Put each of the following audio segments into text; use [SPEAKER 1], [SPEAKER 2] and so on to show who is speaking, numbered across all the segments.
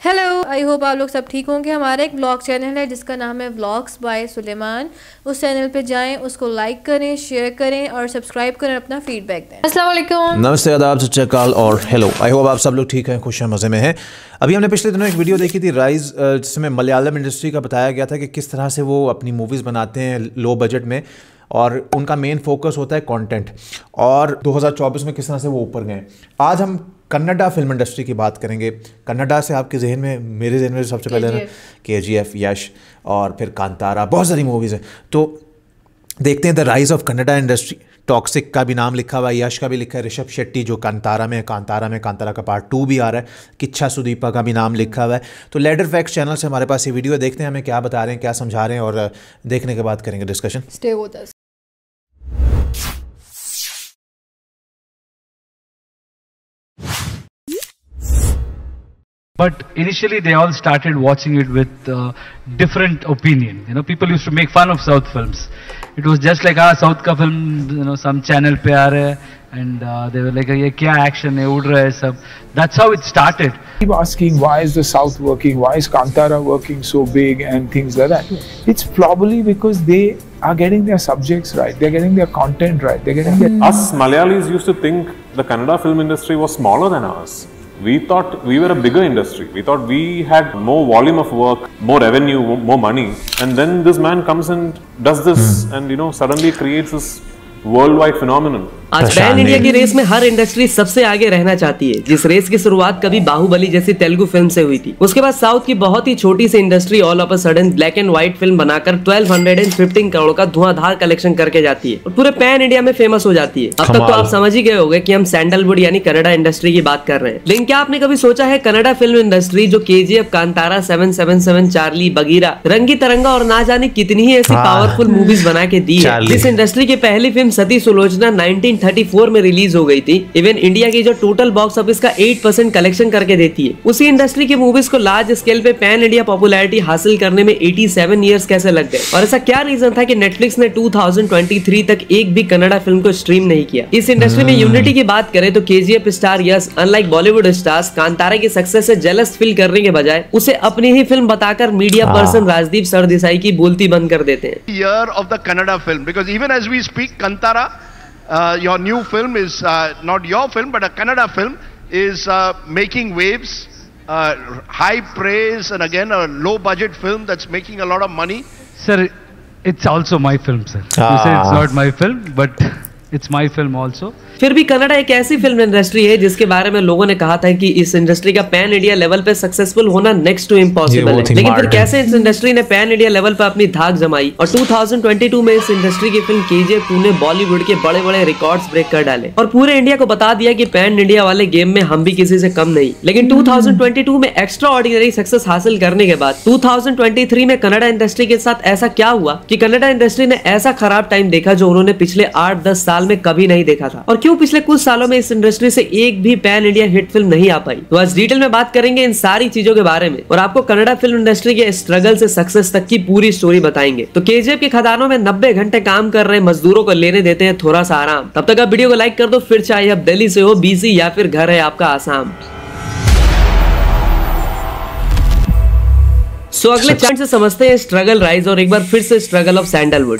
[SPEAKER 1] Hello, I hope आप लोग सब ठीक होंगे। हमारा एक ब्लॉग चैनल है जिसका नाम है व्लॉग्स बाय सुलेमान। उस चैनल पे जाएं, उसको लाइक करें, शेयर करें और सब्सक्राइब करें, अपना फीडबैक दें। अस्सलाम वालेकुम,
[SPEAKER 2] नमस्ते, आदाब, सत श्री अकाल और हेलो। आई होप आप सब लोग ठीक हैं, खुश हैं, मज़े में हैं। अभी हमने पिछले दिनों एक वीडियो देखी थी राइज, जिसमें मलयालम इंडस्ट्री का बताया गया था कि किस तरह से वो अपनी मूवीज़ बनाते हैं लो बजट में और उनका मेन फोकस होता है कंटेंट, और 2024 में किस तरह से वो ऊपर गए। आज हम कन्नड़ा फिल्म इंडस्ट्री की बात करेंगे। कन्नड़ा से आपके जहन में, मेरे जहन में सबसे पहले ना KGF, यश और फिर कांतारा, बहुत सारी मूवीज़ हैं। तो देखते हैं the rise of Kannada industry. Toxic का भी नाम लिखा हुआ है, यश का भी लिखा है, ऋषभ शेट्टी जो कांतारा में, कांतारा का पार्ट 2 भी आ रहा है, किच्छा सुदीपा का भी नाम लिखा हुआ है। तो लेडर फैक्ट्स चैनल से हमारे पास ये वीडियो, देखते हैं हमें क्या बता रहे हैं, क्या समझा रहे हैं, और देखने के बाद करेंगे discussion.
[SPEAKER 1] Stay with us.
[SPEAKER 3] But initially they all started watching it with different opinion. You know, people used to make fun of South films. It was just like, South ka film, you know, some channel pe aa raha hai, and they were like, ye kya action hai, ud raha hai sab. That's how it started.
[SPEAKER 4] Keep asking, why is the South working? Why is Kantara working so big and things like that? It's probably because they are getting their subjects right. They're getting their content right. They're getting their...
[SPEAKER 5] Us Malayalis used to think the Kannada film industry was smaller than ours. We thought we were a bigger industry. We thought we had more volume of work, more revenue, more money. And then this man comes and does this and, you know, suddenly creates this worldwide phenomenon.
[SPEAKER 6] आज pan India की race में हर industry सबसे आगे रहना चाहती है। जिस race की शुरुआत कभी बाहुबली जैसी तेलुगु फिल्म से हुई थी, उसके बाद साउथ की बहुत ही छोटी सी industry all of a sudden black and white film बनाकर 1215 करोड़ का धुआंधार कलेक्शन करके जाती है और पूरे पैन इंडिया में फेमस हो जाती है। अब तक तो आप समझ ही गए होंगे कि हम सैंडलवुड यानी कन्नड़ा इंडस्ट्री की बात कर रहे हैं। लेकिन क्या आपने कभी सोचा है कन्नड़ा फिल्म इंडस्ट्री जो KGF, कांतारा, 777, चार्ली, बगीरा, रंगी तरंगा और ना जाने कितनी ही ऐसी पावरफुल मूवीज बना के दी है। इस इंडस्ट्री की पहली फिल्म सती सुलोचना 1934 में रिलीज हो गई थी। इवन इंडिया की जो टोटल बॉक्स ऑफिस का 8% कलेक्शन करके देती है। उसी इंडस्ट्री की मूवीज को लार्ज स्केल पे पैन इंडिया पॉपुलैरिटी हासिल करने में 87 इयर्स कैसे लग गए, और ऐसा क्या रीजन था कि नेटफ्लिक्स ने 2023 तक एक भी कन्नड़ा फिल्म को स्ट्रीम नहीं किया। इस इंडस्ट्री में यूनिटी की बात करें तो KGF स्टार यश, अनलाइक बॉलीवुड स्टार्स, कांतारा की सक्सेस से जेलस फील करने के बजाय उसे अपनी ही फिल्म बताकर मीडिया पर्सन राजदीप सरदेसाई की बोलती बंद कर देते हैं।
[SPEAKER 7] Year of the Kannada film, because even as we speak, Kantara, your new film is not your film but a Kannada film is making waves, high praise, and again a low budget film that's making a lot of money.
[SPEAKER 3] Sir, it's also my film, sir. You say it's not my film, but it's my film also.
[SPEAKER 6] फिर भी कन्नड़ा एक ऐसी film industry है जिसके बारे में लोगों ने कहा था कि इस इंडस्ट्री का पैन इंडिया लेवल पे सक्सेसफुल होना नेक्स्ट टू इम्पॉसिबल है। लेकिन फिर कैसे इस इंडस्ट्री ने पैन इंडिया लेवल पे अपनी धाक जमाई और 2022 में इस इंडस्ट्री की फिल्म KGF 2 ने बॉलीवुड के बड़े बड़े रिकॉर्ड्स ब्रेक कर डाले और पूरे इंडिया को बता दिया कि पैन इंडिया वाले गेम में हम भी किसी से कम नहीं। लेकिन 2022 में एक्स्ट्रा ऑर्डिनरी सक्सेस हासिल करने के बाद 2023 में कन्नड़ा इंडस्ट्री के साथ ऐसा क्या हुआ कि कन्नड़ा इंडस्ट्री ने ऐसा खराब टाइम देखा जो उन्होंने पिछले 8-10 साल में कभी नहीं देखा था, और क्यों पिछले कुछ सालों में इस इंडस्ट्री से एक भी पैन इंडिया हिट फिल्म नहीं आ पाई। तो आज डिटेल में बात करेंगे इन सारी चीजों के बारे में और आपको कन्नड़ा फिल्म इंडस्ट्री के स्ट्रगल से सक्सेस तक की पूरी स्टोरी बताएंगे। तो KGF के खदानों में 90 घंटे काम कर रहे मजदूरों को लेने देते हैं थोड़ा सा आराम। तब तक आप वीडियो को लाइक कर दो, फिर चाहे आप दिल्ली से हो, BC या फिर घर है आपका आसाम। सो अगले चैप्टर से समझते हैं स्ट्रगल राइज और एक बार फिर से struggle of sandalwood.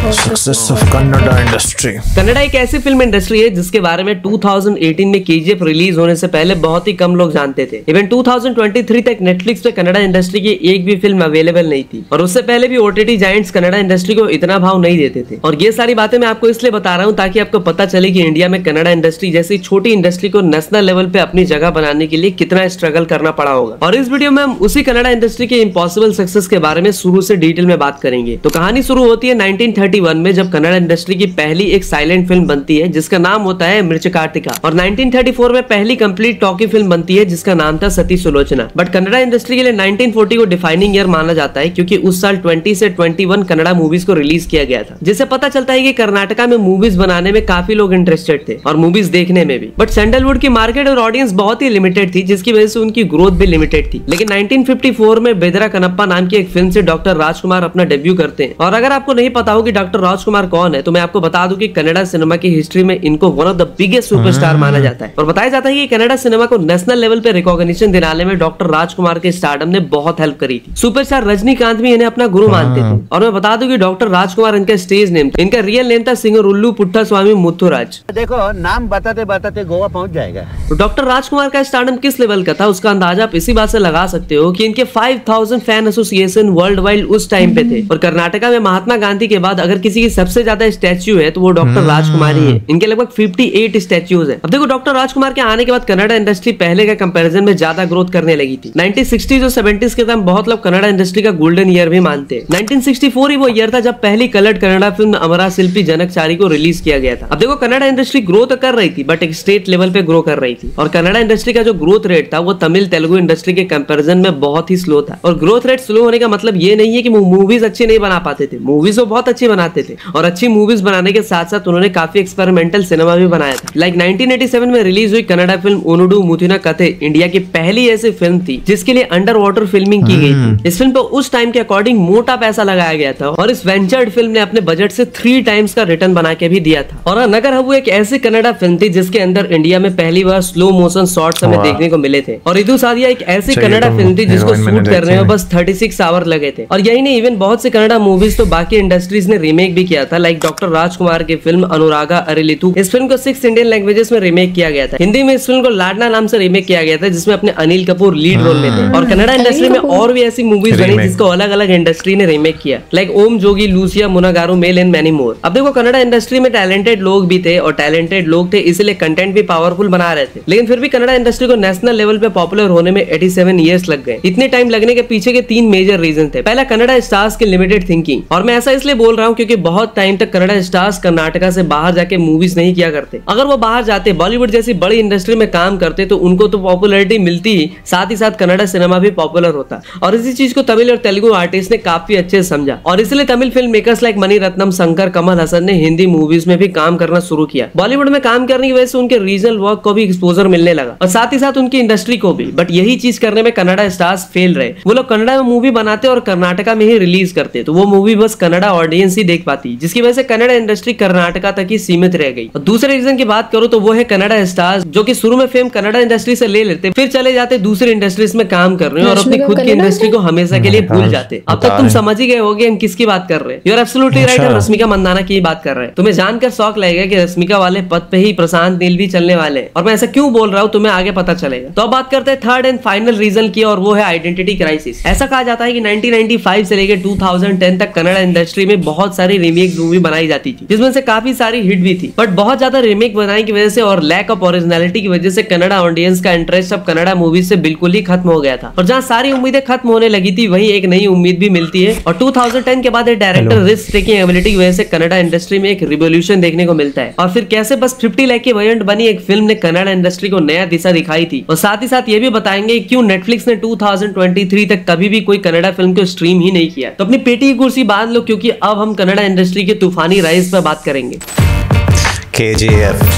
[SPEAKER 2] Success of Kannada industry.
[SPEAKER 6] Kannada एक ऐसी फिल्म इंडस्ट्री है जिसके बारे में 2018 में KGF रिलीज होने से पहले बहुत ही कम लोग जानते थे। इवन 2023 तक नेटफ्लिक्स पे कन्नड़ा इंडस्ट्री की एक भी फिल्म अवेलेबल नहीं थी, और उससे पहले भी OTT जायंट्स कन्नड़ा इंडस्ट्री को इतना भाव नहीं देते थे। और ये सारी बातें मैं आपको इसलिए बता रहा हूँ ताकि आपको पता चले कि इंडिया में कन्नड़ा इंडस्ट्री जैसी छोटी इंडस्ट्री को नेशनल लेवल पे अपनी जगह बनाने के लिए कितना स्ट्रगल करना पड़ा होगा। और इस वीडियो में हम उसी कन्नड़ा इंडस्ट्री के इम्पॉसिबल सक्सेस के बारे में शुरू से डिटेल में बात करेंगे। तो कहानी शुरू होती है 1931 में, जब कन्नड़ा इंडस्ट्री की पहली एक साइलेंट फिल्म बनती है जिसका नाम होता है मिर्चकार्तिका, और 1934 में पहली कंप्लीट टॉकी फिल्म बनती है जिसका नाम था सती सुलोचना। बट कन्नड़ा इंडस्ट्री के लिए 1940 को डिफाइनिंग ईयर माना जाता है क्योंकि उस साल 20 से 21 कन्नड़ा मूवीज को रिलीज किया गया था, जिससे पता चलता है कि कर्नाटका में मूवीज बनाने में काफी लोग इंटरेस्टेड थे और मूवीज देखने में भी। बट सैंडलवुड की मार्केट और ऑडियंस बहुत ही लिमिटेड थी, जिसकी वजह से उनकी ग्रोथ भी लिमिटेड थी। लेकिन 1954 में बेदरा कनप्पा नाम की एक फिल्म से डॉक्टर राजकुमार अपना डेब्यू करते हैं, और अगर आपको नहीं पता हो कि डॉक्टर राजकुमार कौन है, तो मैं आपको बता दूं कि कन्नड़ा सिनेमा की हिस्ट्री में इनको one of the biggest superstar माना जाता है और बताया जाता है कि कन्नड़ा सिनेमा को नेशनल लेवल पे रिकॉग्निशन दिलाने में डॉक्टर राजकुमार के स्टारडम ने बहुत हेल्प करी थी। सुपरस्टार रजनीकांत भी इन्हें अपना गुरु मानते थे और मैं बता दूं कि डॉक्टर राजकुमार इनका स्टेज नेम था। इनका रियल नेम था सिंगरुल्लू पुट्टा स्वामी मुथुराज।
[SPEAKER 8] देखो नाम बताते बताते गोवा पहुंच जाएगा।
[SPEAKER 6] तो डॉक्टर राजकुमार का स्टारडम किस लेवल का था उसका अंदाजा आप इसी बात से लगा सकते हो कि इनके 5000 फैन एसोसिएशन वर्ल्ड वाइड उस टाइम पे थे और कर्नाटका में महात्मा गांधी के बाद अगर किसी की सबसे ज्यादा स्टैच्यू है तो वो डॉक्टर राजकुमार ही है। इनके लगभग 58 स्टैच्यूज है। अब देखो डॉक्टर राजकुमार के आने के बाद कन्नड़ा इंडस्ट्री पहले के कंपैरिजन में ज्यादा ग्रोथ करने लगी थी। 1960s और 70s के टाइम बहुत लोग कन्नड़ा इंडस्ट्री का गोल्डन ईयर भी मानते हैं। 1964 ही वो ईयर था जब पहली कलर्ड कन्नड़ा फिल्म अमरा शिल्पी जनकचारी को रिलीज किया गया था। अब देखो कन्नड़ा इंडस्ट्री ग्रो तो कर रही थी बट एक स्टेट लेवल पे ग्रो कर रही थी और कन्नड़ा इंडस्ट्री का जो ग्रोथ रेट था वो तमिल तेलुगु इंडस्ट्री के कंपैरिजन में बहुत ही स्लो था। और ग्रोथ रेट स्लो होने का मतलब ये नहीं है कि मूवीज अच्छी नहीं बना पाते थे, मूवीज वो बहुत अच्छी बनाते थे और अच्छी मूवीज बनाने के साथ साथ उन्होंने काफी एक्सपेरिमेंटल सिनेमा भी बनाया था। लाइक 1987 में रिलीज हुई कन्नड़ा फिल्म ओनुडू मुथिना कथे इंडिया की पहली ऐसी फिल्म थी जिसके लिए अंडर वाटर फिल्मिंग की गई थी। इस फिल्म पर उस टाइम के अकॉर्डिंग मोटा पैसा लगाया गया था और इस वेंचर्ड फिल्म ने अपने बजट से 3 टाइम्स का रिटर्न बना के भी दिया था। और नगर हबू एक ऐसी कन्नड़ा फिल्म थी जिसके अंदर इंडिया में पहली बार स्लो मोशन शॉट्स हमें देखने को मिले थे और इदु सादिया एक ऐसी कन्नड़ा फिल्म थी जिसको शूट करने में बस 36 आवर लगे थे। और यही नहीं, इवन बहुत से कन्नड़ा मूवीज तो बाकी इंडस्ट्रीज ने रीमेक भी किया था। लाइक डॉक्टर राजकुमार की फिल्म अनुरागा अरिलितु, इस फिल्म को 6 इंडियन लैंग्वेजेस में रीमेक किया गया था। हिंदी में इस फिल्म को लाडना नाम से रीमेक किया गया था जिसमें अपने अनिल कपूर लीड रोल में थे। और कन्नड़ा इंडस्ट्री में और भी ऐसी मूवीज बनी जिसको अलग अलग इंडस्ट्री ने रीमेक किया। Like Om Jogi, Lucia, Mungaru Male and many more. अब देखो कन्नड़ा इंडस्ट्री में टैलेंटेड लोग भी थे और टैलेंटेड लोग थे इसलिए कंटेंट भी पावरफुल बना रहे थे, लेकिन फिर भी कन्नड़ा इंडस्ट्री को नेशनल लेवल पे पॉपुलर होने में 87 इयर्स लग गए। इतने टाइम लगने के पीछे के 3 मेजर रीजन थे। पहला कन्नड़ा स्टार्स की लिमिटेड थिंकिंग, और मैं ऐसा इसलिए बोल रहा हूँ क्योंकि बहुत टाइम तक कन्नड़ा स्टार्स कर्नाटका से बाहर जाके मूवीज नहीं किया करते। अगर वो बाहर जाते, बॉलीवुड जैसी बड़ी इंडस्ट्री में काम करते तो उनको तो पॉपुलैरिटी मिलती ही, साथ ही साथ कन्नड़ा सिनेमा भी पॉपुलर होता। और इसी चीज को तमिल और तेलुगु आर्टिस्ट ने काफी अच्छे से समझा और इसलिए Tamil film makers like Mani Ratnam, Shankar, Kamal Haasan ने हिंदी मूवीज में भी काम करना शुरू किया। बॉलीवुड में काम करने की वजह से उनके रीजनल वर्क को भी एक्सपोजर मिलने लगा और साथ ही साथ उनकी इंडस्ट्री को भी। बट यही चीज करने में कन्नड़ा स्टार्स फेल रहे। वो लोग कन्नड़ा में मूवी बनाते और कर्नाटका में ही रिलीज करते तो वो मूवी बस कन्नड़ा ऑडियंस ही देख पाती, जिसकी वजह से कन्नड़ा इंडस्ट्री कर्नाटका तक ही सीमित रह गई। और दूसरे रीजन की बात करूं तो वो है कन्नड़ा स्टार्स जो कि शुरू में फेम कन्नड़ा इंडस्ट्री से ले लेते, फिर चले जाते दूसरी इंडस्ट्रीज में काम कर रहे हैं और अपनी खुद की इंडस्ट्री को हमेशा के लिए भूल जाते। अब तक तुम समझ ही गए होगे हम किसकी बात कर रहे हैं। यू आर एब्सोल्युटली राइट, हम रश्मिका मंदाना की बात कर रहे हैं। तुम्हें जानकर शौक लगेगा कि रश्मिका वाले पद पे ही प्रशांत नील भी चलने वाले हैं और मैं ऐसा क्यों बोल रहा हूँ तुम्हें आगे पता चलेगा। तो अब बात करते हैं थर्ड एंड फाइनल रीजन की और वो है आइडेंटिटी क्राइसिस। ऐसा कहा जाता है कि 1995 से लेकर 2010 तक कन्नड़ा इंडस्ट्री में बहुत सारी रीमेक मूवी बनाई जाती थी जिसमें से काफी सारी हिट भी थी। बट बहुत ज्यादा रीमेक बनाने की वजह से और लैक ऑफ ओरिजिनलिटी की वजह से कन्नड़ा ऑडियंस का इंटरेस्ट अब कन्नड़ा मूवी से बिल्कुल ही खत्म हो गया था। और जहाँ सारी उम्मीदें खत्म होने लगी थी वहीं एक नई उम्मीद भी मिलती है। और 2010 के बाद डायरेक्टर रिस्क टेकिंग एबिलिटी की वजह से कन्नड़ा इंडस्ट्री में एक रिवोल्यूशन देखने को मिलता है। और फिर कैसे बस 50 लाख की बजट बनी एक फिल्म ने कन्नड़ा इंडस्ट्री को नया दिशा दिखाई थी। और साथ ही साथ ये भी बताएंगे क्यों नेटफ्लिक्स ने 2023 तक कभी भी कोई कन्नड़ा फिल्म को स्ट्रीम ही नहीं किया। तो अपनी पेटी की कुर्सी बांध लो क्योंकि अब हम कन्नड़ा इंडस्ट्री के तूफानी राइज पर बात करेंगे।
[SPEAKER 2] KGF।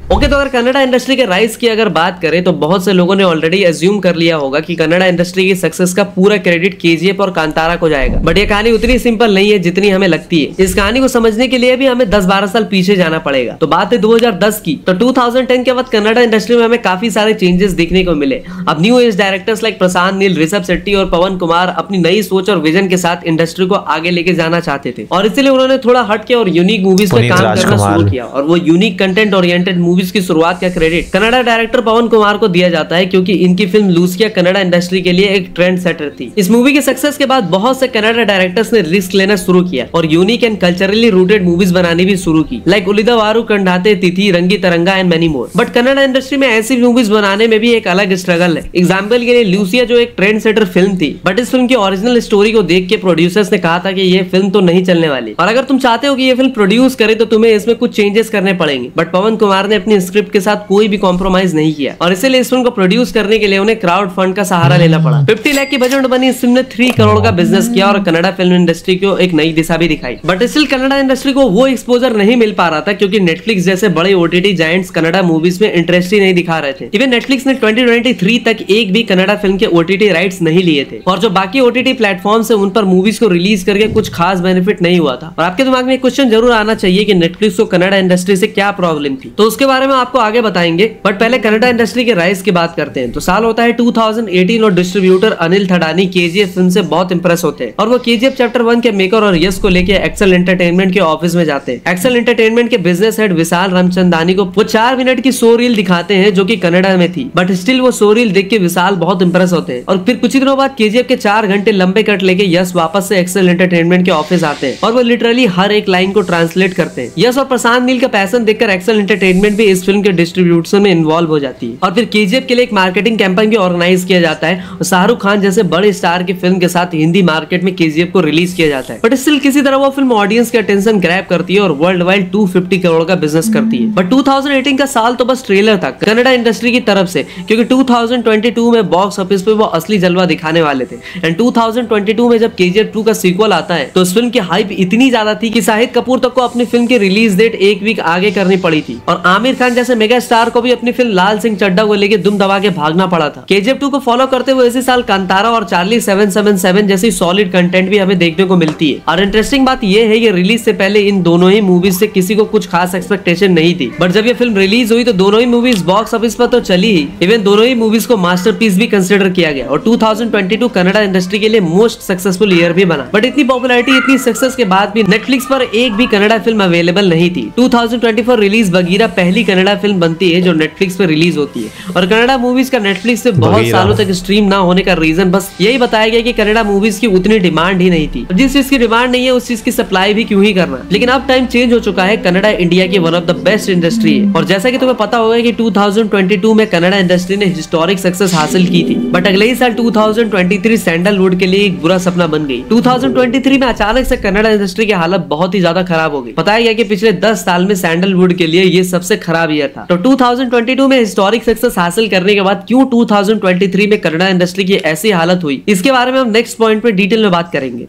[SPEAKER 6] ओके, तो अगर कन्नड़ा इंडस्ट्री के राइज की अगर बात करें तो बहुत से लोगों ने ऑलरेडी एज्यूम कर लिया होगा कि कन्नड़ा इंडस्ट्री की सक्सेस का पूरा क्रेडिट KGF और कांतारा को जाएगा। बट ये कहानी उतनी सिंपल नहीं है जितनी हमें लगती है। इस कहानी को समझने के लिए भी हमें 10-12 साल पीछे जाना पड़ेगा। तो बात है 2010 की। तो 2010 के बाद कन्नड़ा इंडस्ट्री में हमें काफी सारे चेंजेस देखने को मिले। अब new age directors like Prashanth Neel, Rishabh Shetty और पवन कुमार अपनी नई सोच और विजन के साथ इंडस्ट्री को आगे लेके जाना चाहते थे और इसलिए उन्होंने थोड़ा हटके और यूनिक मूवीज पे काम करना शुरू किया। और वो यूनिक कंटेंट ओरिएंटेड मूवीज की शुरुआत का क्रेडिट कन्नड़ा डायरेक्टर पवन कुमार को दिया जाता है क्योंकि इनकी फिल्म लूसिया कन्नड़ा इंडस्ट्री के लिए एक ट्रेंड सेटर थी। इस मूवी के सक्सेस के बाद बहुत से कन्नड़ा डायरेक्टर्स ने रिस्क लेना शुरू किया और unique and culturally rooted movies बनानी भी शुरू की। Like Ulidavaru, Kandante, Thithi, Rangi Taranga and many more. But Kannada industry में ऐसी मूवीज बनाने में भी एक अलग स्ट्रगल है। एग्जाम्पल के लिए लूसिया जो एक ट्रेंड सेटर फिल्म थी, बट इस फिल्म की ओरिजिनल स्टोरी को देख के प्रोड्यूसर्स ने कहा था कि ये फिल्म तो नहीं चलने वाली और अगर तुम चाहते हो कि ये फिल्म प्रोड्यूस करे तो तुम्हें इसमें कुछ चेंजेस करने पड़ेंगे। बट पवन कुमार ने अपनी स्क्रिप्ट के साथ कोई भी कॉम्प्रोमाइज नहीं किया और इसीलिए इस फिल्म को प्रोड्यूस करने के लिए उन्हें क्राउड फंड का सहारा लेना पड़ा। 50 लाख की बजट बनी इस फिल्म ने 3 करोड़ का बिजनेस किया और कन्नड़ा फिल्म इंडस्ट्री को एक नई दिशा भी दिखाई। बट स्टिल कन्नड़ा इंडस्ट्री को वो एक्सपोजर नहीं मिल पा रहा था क्योंकि नेटफ्लिक्स जैसे बड़े ओटीटी जायंट्स कन्नड़ा मूवीज में इंटरेस्ट ही नहीं दिखा रहे थे। इवन नेटफ्लिक्स ने 2023 तक एक भी कन्नड़ा फिल्म के ओटीटी राइट्स नहीं लिए थे और जो बाकी ओटीटी प्लेटफॉर्म से उन पर मूवीज को रिलीज करके कुछ खास बेनिफिट नहीं हुआ था। और आपके दिमाग में एक क्वेश्चन जरूर आना चाहिए कि नेटफ्लिक्स को कन्नड़ा इंडस्ट्री से क्या प्रॉब्लम थी, तो उसके बारे में आपको आगे बताएंगे। बट पहले कन्नड़ा इंडस्ट्री के राइज की बात करते हैं। तो साल होता है 2018 और distributor Anil Thadani KGF film से बहुत इंप्रेस होते हैं और वो केजीएफ चैप्टर 1 के मेकर और यश को लेके एक्सेल एंटरटेनमेंट के ऑफिस में जाते हैं। एक्सेल एंटरटेनमेंट के बिजनेस हेड विशाल रामचंदानी को वो 4 मिनट की शो रील दिखाते हैं जो कि कन्नड़ा में थी। बट स्टिल वो शो रील देख के विशाल बहुत इंप्रेस होते हैं और फिर कुछ ही दिनों बाद केजीएफ के 4 घंटे लंबे कट लेके यश वापस से एक्सेल एंटरटेनमेंट के ऑफिस आते हैं और वो लिटरली हर एक लाइन को ट्रांसलेट करते हैं। यश और प्रशांत नील का पैशन देखकर एक्सेल एंटरटेनमेंट भी इस फिल्म के डिस्ट्रीब्यूशन में इन्वॉल्व हो जाती है और फिर केजीएफ के लिए एक मार्केटिंग कैंपेन भी ऑर्गेनाइज किया जाता है और शाहरुख खान जैसे बड़े स्टार की फिल्म के साथ हिंदी मार्केट में केजीएफ को रिलीज किया जाता है। बट स्टिल किसी तरह वो फिल्म ऑडियंस के अटेंशन ग्रैब करती है और वर्ल्ड वाइड 250 करोड़ का बिजनेस करती है। बट 2018 का साल तो बस ट्रेलर था कन्नड़ा इंडस्ट्री की तरफ से, क्योंकि 2022 में बॉक्स ऑफिस पे वो असली जलवा दिखाने वाले थे। एंड 2022 में जब केजीएफ 2 का सीक्वल आता है तो उस फिल्म की हाइप इतनी ज्यादा थी कि शाहिद कपूर तक को अपनी फिल्म की रिलीज डेट एक वीक आगे करनी पड़ी थी और आमिर खान जैसे मेगा स्टार को भी अपनी फिल्म लाल सिंह चड्ढा को लेकर दुम दबा के भागना पड़ा था। केजीएफ 2 को फॉलो करते हुए इसी साल कांतारा और चार्ली 777 जैसी सॉलिड कंटेंट भी हमें देखने को मिलती है। और इंटरेस्टिंग बात यह है कि रिलीज से पहले इन दोनों ही मूवीज से किसी को कुछ खास एक्सपेक्टेशन नहीं थी, बट जब ये फिल्म रिलीज हुई तो दोनों ही मूवीज बॉक्स ऑफिस पर तो चली ही, इवन दोनों ही मूवीज को मास्टरपीस भी कंसिडर किया गया और 2022 कन्नड़ा इंडस्ट्री के लिए मोस्ट सक्सेसफुल ईयर भी बना। बट इतनी पॉपुलैरिटी इतनी सक्सेस के बाद भी नेटफ्लिक्स पर एक भी कन्नड़ा फिल्म अवेलेबल नहीं थी। 2024 रिलीज बगीरा पहली कन्नड़ा फिल्म बनती है जो नेटफ्लिक्स पर रिलीज होती है और कन्नड़ा मूवीज का नेटफ्लिक्स से बहुत सालों तक स्ट्रीम ना होने का रीजन बस यही बताया गया कि कन्नड़ा मूवीज की उतनी डिमांड ही नहीं थी। जिस चीज की डिमांड नहीं है उस चीज की सप्लाई भी क्यों ही करना। लेकिन अब टाइम चेंज हो चुका है, कन्नड़ा इंडिया की one of the best industry है और जैसा कि तुम्हें पता होगा कि 2022 में कन्नड़ा इंडस्ट्री ने हिस्टोरिक सक्सेस हासिल की थी। बट अगले ही साल 2023 सैंडलवुड के लिए एक बुरा सपना बन गई। 2023 में अचानक से कन्नड़ा इंडस्ट्री की हालत बहुत ही ज्यादा खराब हो गई। बताया गया कि पिछले 10 साल में सैंडलवुड के लिए ये सबसे खराब ईयर था। तो 2022 में हिस्टोरिक सक्सेस हासिल करने के बाद क्यों 2023 में कन्नड़ा इंडस्ट्री की ऐसी हालत हुई, इसके बारे में हम नेक्स्ट पॉइंट पे डिटेल में बात करेंगे।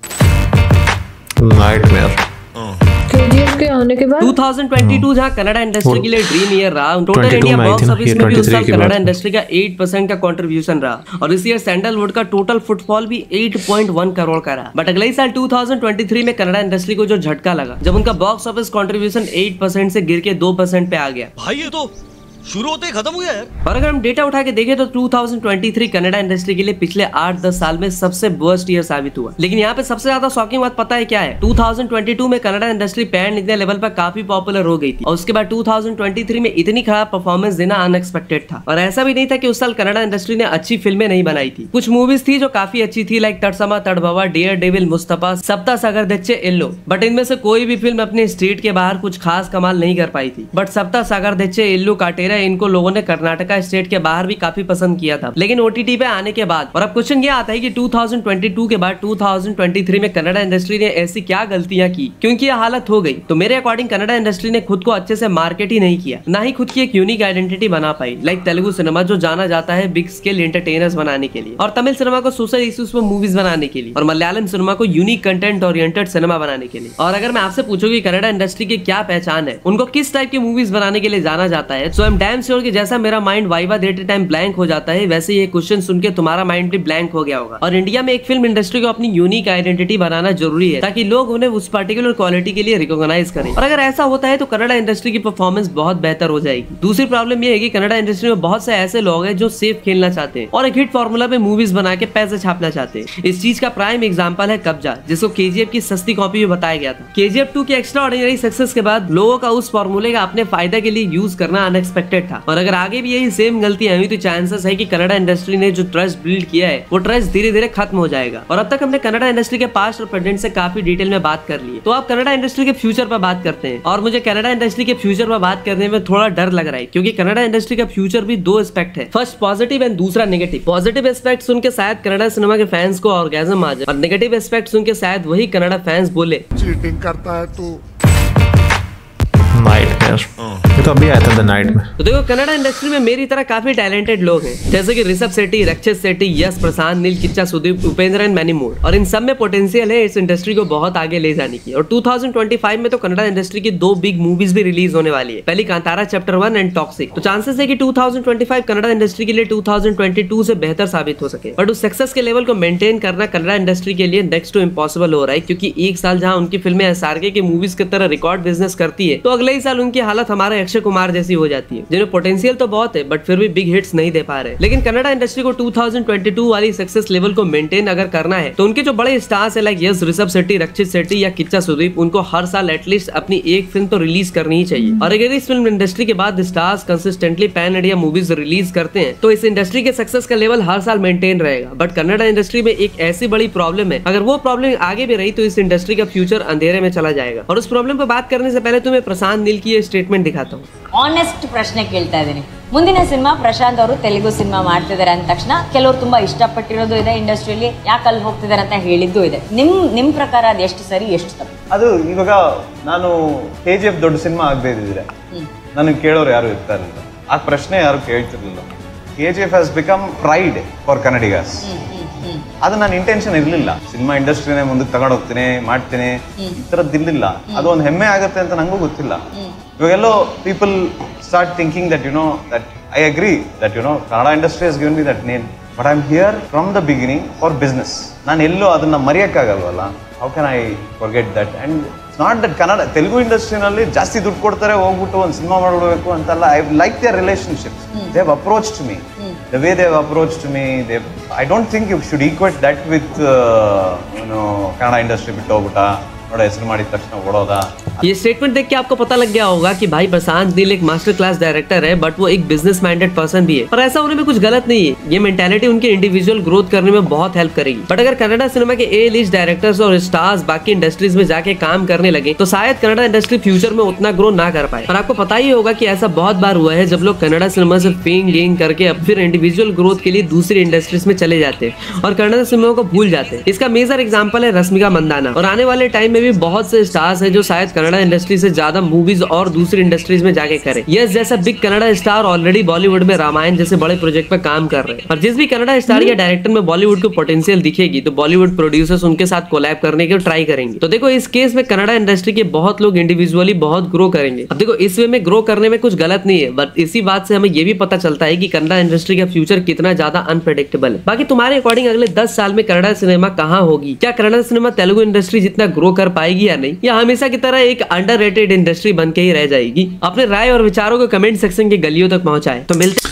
[SPEAKER 1] के आने के बाद
[SPEAKER 6] 2022 जहां कन्नड़ा इंडस्ट्री के लिए ड्रीम ईयर रहा, टोटल इंडिया बॉक्स ऑफिस में भी उस साल कन्नड़ा इंडस्ट्री का 8% का कंट्रीब्यूशन रहा और इस ईयर सैंडलवुड का टोटल फुटफॉल भी 8.1 करोड़ का रहा। बट अगले ही साल 2023 में कन्नड़ा इंडस्ट्री को जो झटका लगा जब उनका बॉक्स ऑफिस कंट्रीब्यूशन 8% से गिर के 2% पे आ गया।
[SPEAKER 9] भाई ये तो शुरू होते खत्म हो गया यार।
[SPEAKER 6] और अगर हम डेटा उठा के देखें तो 2023 कन्नड़ा इंडस्ट्री के लिए पिछले 8-10 साल में सबसे वर्स्ट ईयर साबित हुआ। लेकिन यहाँ पे सबसे ज्यादा शॉकिंग बात पता है क्या है? 2022 में Kannada industry pan India level पर काफी पॉपुलर हो गई थी और उसके बाद 2023 में इतनी खराब परफॉर्मेंस देना अनएक्सपेक्टेड था। और ऐसा भी नहीं था कि उस साल कन्नड़ा इंडस्ट्री ने अच्छी फिल्में नहीं बनाई थी। कुछ मूवीज थी जो काफी अच्छी थी, लाइक तड़समा तड़भवा, डेयर डेविल, मुस्तफा, सप्ता सागर दच्चे, एल्लो। बट इनमें से कोई भी फिल्म अपने स्टेट के बाहर कुछ खास कमाल नहीं कर पाई थी। बट सप्ता सागर दच्चे, एल्लो, काटेरा इनको लोगों ने कर्नाटका स्टेट के बाहर भी काफी पसंद किया था, लेकिन ओटीटी पे आने के बाद। और अब क्वेश्चन ये आता है कि 2022 के बाद 2023 में कन्नड़ा इंडस्ट्री ने ऐसी क्या गलतियां की क्योंकि यह हालत हो गई? तो मेरे अकॉर्डिंग कन्नड़ा इंडस्ट्री ने खुद को अच्छे से मार्केट ही नहीं किया, ना ही खुद की एक यूनिक आइडेंटिटी बना पाई। लाइक तेलुगु सिनेमा जो जाना जाता है बिग स्केल एंटरटेनर्स बनाने के लिए, और तमिल सिनेमा को सोशल इश्यूज पर मूवीज बनाने के लिए, और मलयालम सिनेमा को यूनिक कंटेंट ओरिएंटेड सिनेमा बनाने के लिए। और अगर मैं आपसे पूछूं कि कन्नड़ा इंडस्ट्री की क्या पहचान है, उनको किस टाइप की मूवीज बनाने के लिए जाना जाता है, सो आई एम डैम श्योर कि जैसा मेरा माइंड वाइवा देते टाइम ब्लैंक हो जाता है, वैसे ये क्वेश्चन सुन के तुम्हारा माइंड भी ब्लैंक हो गया होगा। और इंडिया में एक फिल्म इंडस्ट्री को अपनी यूनिक आइडेंटिटी बनाना जरूरी है ताकि लोग उन्हें उस पर्टिकुलर क्वालिटी के लिए रिकॉग्नाइज करें। और अगर ऐसा होता है तो कन्नड़ा इंडस्ट्री की परफॉर्मेंस बहुत बेहतर हो जाएगी। दूसरी प्रॉब्लम ये है कि कन्नड़ा इंडस्ट्री में बहुत से ऐसे लोग हैं जो सेफ खेलना चाहते हैं और एक हिट फॉर्मूला पे मूवीज बना के पैसे छापना चाहते हैं। इस चीज का प्राइम एग्जांपल है कब्जा, जिसको केजीएफ की सस्ती कॉपी में बताया गया था। केजीएफ 2 की एक्स्ट्राऑर्डिनरी सक्सेस के बाद लोगों का उस फॉर्मूले का अपने फायदे के लिए यूज करना अनएक्सपेक्टेड था। और अगर आगे भी यही सेम गलतियां हुई तो चांसेस है कि कन्नड़ा इंडस्ट्री ने जो ट्रस्ट बिल्ड किया है वो ट्रस्ट धीरे धीरे खत्म हो जाएगा। और अब तक हमने कन्नड़ा इंडस्ट्री के पास्ट और प्रेजेंट से काफी डिटेल में बात कर ली है, तो आप कन्नड़ा इंडस्ट्री के फ्यूचर पर बात करते हैं। और मुझे कन्नड़ा इंडस्ट्री के फ्यूचर पर बात करने में थोड़ा डर लग रहा है, क्योंकि कन्नड़ा इंडस्ट्री का फ्यूचर भी दो एस्पेक्ट है, फर्स्ट पॉजिटिव एंड दूसरा नेगेटिव। पॉजिटिव एस्पेक्ट सुन के शायद कन्नड़ा सिनेमा के फैंस को ऑर्गेज़म आ जाए, और नेगेटिव एस्पेक्ट सुन के शायद वही कन्नड़ा फैंस बोले
[SPEAKER 10] चीटिंग करता है तू।
[SPEAKER 2] यार, ये तो अभी आया था द नाइट में।
[SPEAKER 6] तो देखो कन्नड़ा इंडस्ट्री में मेरी तरह काफी टैलेंटेड लोग हैं, जैसे कि Rishab Shetty, Rakshit Shetty, Yash Prashanth, Neel Kichcha, Sudeep, Upendra and many more. और इन सब में पोटेंशियल है इस इंडस्ट्री को बहुत आगे ले जाने की। और 2025 में तो कन्नड़ा इंडस्ट्री की 2 बिग मूवीज भी रिलीज होने वाली है, पहली कांतारा चैप्टर 1 एंड टॉक्सिक। तो चांसेस है कि 2025 कन्नड़ा इंडस्ट्री के लिए 2022 से बेहतर साबित हो सके, बट उस सक्सेस के लेवल को मेंटेन करना कन्नड़ा इंडस्ट्री के लिए नेक्स्ट टू इम्पॉसिबल हो रहा है, क्योंकि एक साल जहां उनकी फिल्में एसआरके की मूवीज की तरह रिकॉर्ड बिजनेस करती है, तो अगले ही साल उनकी हालत हमारे अक्षय कुमार जैसी हो जाती है, जिन्हें पोटेंशियल तो बहुत है बट फिर भी बिग हिट्स नहीं दे पा रहे। लेकिन कन्नड़ा इंडस्ट्री को 2022 वाली सक्सेस लेवल को मेंटेन अगर करना है तो उनके जो बड़े स्टार्स है लाइक यश, ऋषभ शेट्टी, रक्षित शेट्टी या किच्चा सुदीप, उनको हर साल एटलीस्ट अपनी एक फिल्म तो रिलीज करनी ही चाहिए। और अगर इस फिल्म इंडस्ट्री के बाद stars consistently pan India movies release करते हैं तो इस इंडस्ट्री के सक्सेस का लेवल हर साल मेंटेन रहेगा। बट कन्नड़ा इंडस्ट्री में एक ऐसी बड़ी प्रॉब्लम है, अगर वो प्रॉब्लम आगे भी रही तो इस इंडस्ट्री का फ्यूचर अंधेरे में चला जाएगा। और उस प्रॉब्लम पर बात करने से पहले तुम्हें प्रशांत नील की ये स्टेटमेंट दिखाता हूँ।
[SPEAKER 10] ಆನೆಸ್ಟ್ ಪ್ರಶ್ನೆ ಕೇಳ್ತಾ ಇದ್ದೀನಿ, ಮುಂದಿನ ಸಿನಿಮಾ ಪ್ರಶಾಂತ್ ಅವರು ತೆಲುಗು ಸಿನಿಮಾ ಮಾಡ್ತಿದ್ದಾರೆ ಅಂದ ತಕ್ಷಣ ಕೆಲವರು ತುಂಬಾ ಇಷ್ಟಪಟ್ಟಿರೋದು ಇದೆ, ಇಂಡಸ್ಟ್ರಿಯಲ್ಲಿ ಯಾಕೆ ಅಲ್ಲಿ ಹೋಗ್ತಿದ್ದಾರೆ ಅಂತ ಹೇಳಿದ್ದು ಇದೆ. ನಿಮ್ ಪ್ರಕಾರ ಅದು ಎಷ್ಟು ಸರಿ ಎಷ್ಟು ತಪ್ಪು?
[SPEAKER 11] ಅದು ಇವಾಗ ನಾನು KGF ದೊಡ್ಡ ಸಿನಿಮಾ ಆಗದೆ ಇದ್ದಿದ್ರೆ ನನಗೆ ಕೇಳೋರು ಯಾರು ಇರ್ತಾ ಇರಲಿಲ್ಲ, ಆ ಪ್ರಶ್ನೆ ಯಾರು ಕೇಳ್ತಿರ್ಲಿಲ್ಲ. KGF has become pride for Kannadigas. ಅದು ನನ್ನ ಇಂಟೆನ್ಷನ್ ಇರಲಿಲ್ಲ, ಸಿನಿಮಾ ಇಂಡಸ್ಟ್ರಿನೇ ಮುಂದಕ್ಕೆ ತಗೊಂಡು ಹೋಗ್ತೀನಿ ಮಾಡ್ತೀನಿ ಈ ಥರದ್ದು ಇರಲಿಲ್ಲ. ಅದು ಒಂದು ಹೆಮ್ಮೆ ಆಗುತ್ತೆ ಅಂತ ನನಗೂ ಗೊತ್ತಿಲ್ಲ. ಇವಾಗೆಲ್ಲೋ people start thinking that that I agree that Kannada industry has given me that name, but I am here from the beginning for business. ನಾನು ಎಲ್ಲೋ ಅದನ್ನ ಮರೆಯೋಕ್ಕಾಗಲ್ವಲ್ಲ, how can I forget that? And it's not that Kannada Telugu ಇಂಡಸ್ಟ್ರಿನಲ್ಲಿ ಜಾಸ್ತಿ ದುಡ್ಡು ಕೊಡ್ತಾರೆ ಹೋಗ್ಬಿಟ್ಟು ಒಂದು ಸಿನಿಮಾ ಮಾಡಬೇಕು ಅಂತಲ್ಲ. I like their relationships, they have approached me the way they have approached me. I don't think you should equate that with Kannada industry bit hogutta noda hesaru ಮಾಡಿದ ತಕ್ಷಣ ಓಡೋದಾ.
[SPEAKER 6] ये स्टेटमेंट देख के आपको पता लग गया होगा कि भाई प्रशांत नील एक मास्टर क्लास डायरेक्टर है, बट वो एक बिजनेस माइंडेड पर्सन भी है। पर ऐसा होने में कुछ गलत नहीं है, ये मेंटालिटी उनके इंडिविजुअल ग्रोथ करने में बहुत हेल्प करेगी। बट अगर कन्नड़ा सिनेमा के ए लिस्ट डायरेक्टर्स और स्टार्स बाकी इंडस्ट्रीज में जाके काम करने लगे तो शायद कन्नड़ा इंडस्ट्री फ्यूचर में उतना ग्रो ना कर पाए। और आपको पता ही होगा कि ऐसा बहुत बार हुआ है जब लोग कन्नड़ा सिनेमा से फेम गेन करके अब फिर इंडिविजुअल ग्रोथ के लिए दूसरी इंडस्ट्रीज में चले जाते हैं और कन्नड़ा सिनेमा को भूल जाते हैं। इसका मेजर एग्जाम्पल है रश्मिका मंदाना। और आने वाले टाइम में भी बहुत से स्टार्स है जो शायद कन्नड़ा इंडस्ट्री से ज्यादा मूवीज और दूसरी इंडस्ट्रीज में जाके करे। यस जैसा big Kannada star already Bollywood में रामायण जैसे बड़े प्रोजेक्ट पे काम कर रहे हैं। और जिस भी कन्नड़ा स्टार या डायरेक्टर में बॉलीवुड को पोटेंशियल दिखेगी तो बॉलीवुड प्रोड्यूसर्स उनके साथ कोलैब करने के ट्राई करेंगे। तो देखो इस केस में कन्नड़ा इंडस्ट्री के बहुत लोग इंडिविजुअली बहुत ग्रो करेंगे। अब देखो इस वे में ग्रो करने में कुछ गलत नहीं है, बट इसी बात से हमें ये भी पता चलता है कि कन्नड़ा इंडस्ट्री का फ्यूचर कितना ज्यादा अनप्रेडिक्टेबल है। बाकी तुम्हारे अकॉर्डिंग अगले 10 साल में कन्नड़ा सिनेमा कहाँ होगी? क्या कन्नड़ा सिनेमा तेलुगु इंडस्ट्री जितना ग्रो कर पाएगी या नहीं, या हमेशा की तरह एक अंडररेटेड इंडस्ट्री बन के ही रह जाएगी? अपने राय और विचारों को कमेंट सेक्शन के गलियों तक पहुंचाएं। तो मिलते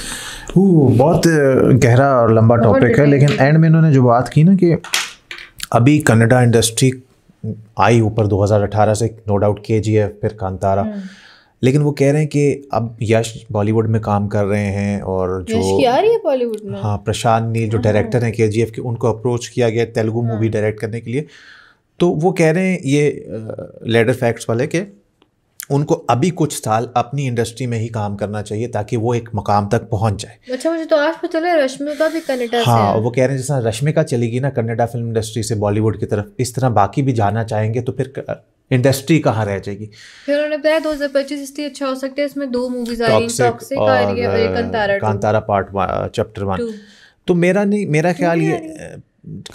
[SPEAKER 2] बहुत गहरा और लंबा टॉपिक है, लेकिन एंड में इन्होंने जो बात की ना कि अभी कन्नड़ा इंडस्ट्री आई ऊपर 2018 से, नो डाउट KGF फिर कांतारा, लेकिन वो कह रहे हैं कि अब यश बॉलीवुड में काम कर रहे हैं और जो
[SPEAKER 1] यश की आ रही है बॉलीवुड में,
[SPEAKER 2] हाँ प्रशांत नील जो डायरेक्टर हैं KGF के, उनको अप्रोच किया गया तेलुगु मूवी डायरेक्ट करने के लिए। तो वो कह रहे हैं ये लेडर फैक्ट्स वाले के उनको अभी कुछ साल अपनी इंडस्ट्री में ही काम करना चाहिए ताकि वो एक मकाम तक पहुंच जाए।
[SPEAKER 1] अच्छा मुझे तो आज पता चला रश्मिका भी कन्नड़ा से
[SPEAKER 2] हाँ
[SPEAKER 1] है।
[SPEAKER 2] वो कह रहे हैं जैसा रश्मिका चलेगी ना कन्नड़ा फिल्म इंडस्ट्री से बॉलीवुड की तरफ, इस तरह बाकी भी जाना चाहेंगे तो फिर इंडस्ट्री कहाँ रह जाएगी।
[SPEAKER 1] फिर उन्होंने बताया 2025 इसलिए अच्छा हो सकता है, इसमें 2 मूवीज आ रही हैं, टॉक्सिक आ रही है और
[SPEAKER 2] कांतारा पार्ट चैप्टर 1। तो मेरा ख्याल ये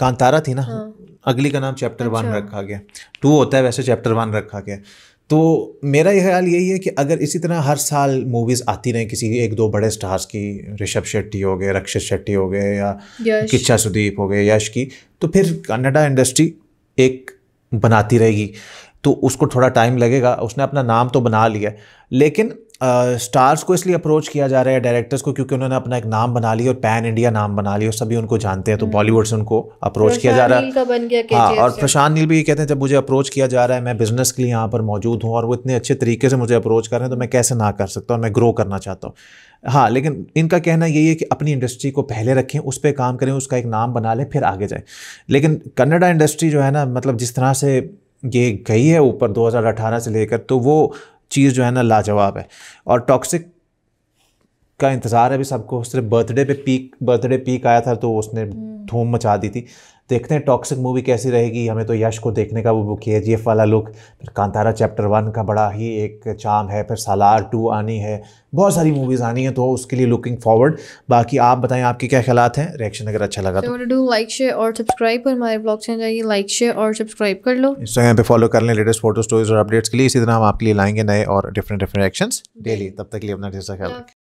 [SPEAKER 2] कांतारा थी ना, अगली का नाम चैप्टर 1 रखा गया, 2 होता है वैसे, चैप्टर 1 रखा गया। तो मेरा ये ख्याल यही है कि अगर इसी तरह हर साल मूवीज़ आती रहें किसी 1-2 बड़े स्टार्स की, ऋषभ शेट्टी हो गए, रक्षित शेट्टी हो गए, या किच्चा सुदीप हो गए, यश की, तो फिर कन्नड़ा इंडस्ट्री एक बनाती रहेगी। तो उसको थोड़ा टाइम लगेगा, उसने अपना नाम तो बना लिया, लेकिन स्टार्स को इसलिए अप्रोच किया जा रहा है, डायरेक्टर्स को, क्योंकि उन्होंने अपना एक नाम बना लिया और पैन इंडिया नाम बना लिया और सभी उनको जानते हैं, तो बॉलीवुड से उनको अप्रोच किया जा रहा है। हाँ, और प्रशांत नील भी ये कहते हैं जब मुझे अप्रोच किया जा रहा है, मैं बिजनेस के लिए यहाँ पर मौजूद हूँ और वो इतने अच्छे तरीके से मुझे अप्रोच कर रहे हैं तो मैं कैसे ना कर सकता हूँ, मैं ग्रो करना चाहता हूँ। हाँ, लेकिन इनका कहना यही है कि अपनी इंडस्ट्री को पहले रखें, उस पर काम करें, उसका एक नाम बना लें, फिर आगे जाएं। लेकिन कन्नड़ा इंडस्ट्री जो है ना, मतलब जिस तरह से ये गई है ऊपर 2018 से लेकर, तो वो चीज़ जो है ना लाजवाब है। और टॉक्सिक का इंतज़ार है अभी सबको। सिर्फ बर्थडे पीक आया था तो उसने धूम मचा दी थी। देखते हैं टॉक्सिक मूवी कैसी रहेगी। हमें तो यश को देखने का वो KGF वाला लुक, फिर कांतारा चैप्टर 1 का बड़ा ही एक चार्म है, फिर सालार 2 आनी है, बहुत सारी मूवीज़ आनी है, तो उसके लिए लुकिंग फॉरवर्ड। बाकी आप बताएं आपके क्या ख्यालात हैं, रिएक्शन अगर अच्छा लगा तो
[SPEAKER 1] डू लाइक शेयर और सब्सक्राइब, और हमारे ब्लॉग चैनल जाइए, लाइक शेयर और सब्सक्राइब कर लो।
[SPEAKER 2] इंस्टाग्राम पे फॉलो कर लें लेटेस्ट फोटो स्टोरीज और अपडेट्स के लिए। इसी तरह हम आपके लिए लाएंगे नए और डिफरेंट रिएक्शंस डेली। तब तक के लिए अपना ढेर सारा ख्याल रखें।